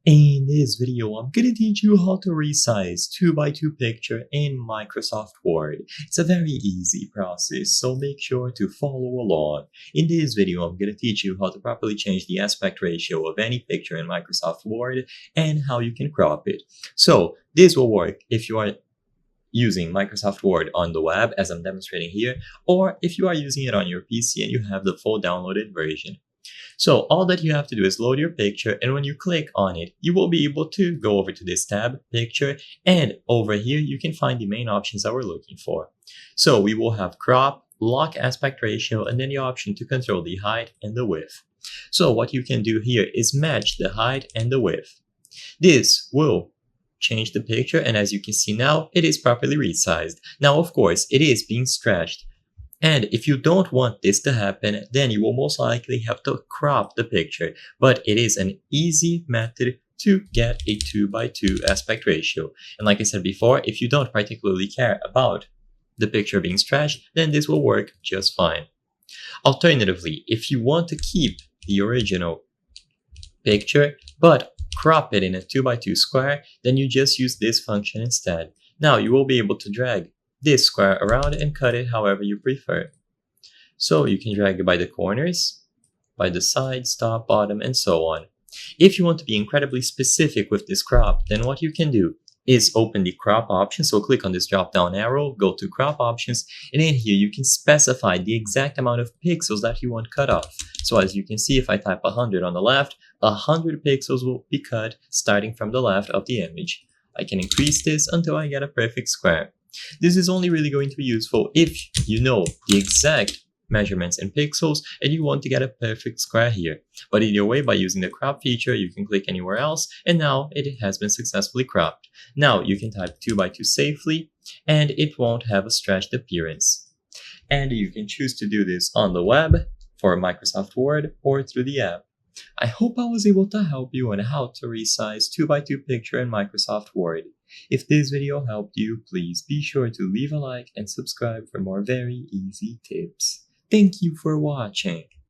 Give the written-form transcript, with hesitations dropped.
In this video, I'm gonna teach you how to resize 2x2 picture in Microsoft Word. It's a very easy process, so make sure to follow along. In this video, I'm gonna teach you how to properly change the aspect ratio of any picture in Microsoft Word and how you can crop it. So this will work if you are using Microsoft Word on the web, as I'm demonstrating here, or if you are using it on your PC and you have the full downloaded version. So all that you have to do is load your picture, and when you click on it, you will be able to go over to this tab, Picture, and over here you can find the main options that we're looking for. So we will have crop, lock aspect ratio, and then the option to control the height and the width. So what you can do here is match the height and the width. This will change the picture, and as you can see now, it is properly resized. Now, of course, it is being stretched. And if you don't want this to happen, then you will most likely have to crop the picture. But it is an easy method to get a 2x2 aspect ratio. And like I said before, if you don't particularly care about the picture being stretched, then this will work just fine. Alternatively, if you want to keep the original picture, but crop it in a 2x2 square, then you just use this function instead. Now you will be able to drag this square around and cut it however you prefer. So you can drag it by the corners, by the sides, top, bottom, and so on. If you want to be incredibly specific with this crop, then what you can do is open the crop option. So click on this drop down arrow, go to crop options, and in here you can specify the exact amount of pixels that you want cut off. So as you can see, if I type 100 on the left, 100 pixels will be cut starting from the left of the image. I can increase this until I get a perfect square. This is only really going to be useful if you know the exact measurements in pixels and you want to get a perfect square here. But either way, by using the crop feature, you can click anywhere else, and now it has been successfully cropped. Now you can type 2x2 safely, and it won't have a stretched appearance. And you can choose to do this on the web for Microsoft Word or through the app. I hope I was able to help you on how to resize 2x2 picture in Microsoft Word. If this video helped you, please be sure to leave a like and subscribe for more very easy tips. Thank you for watching.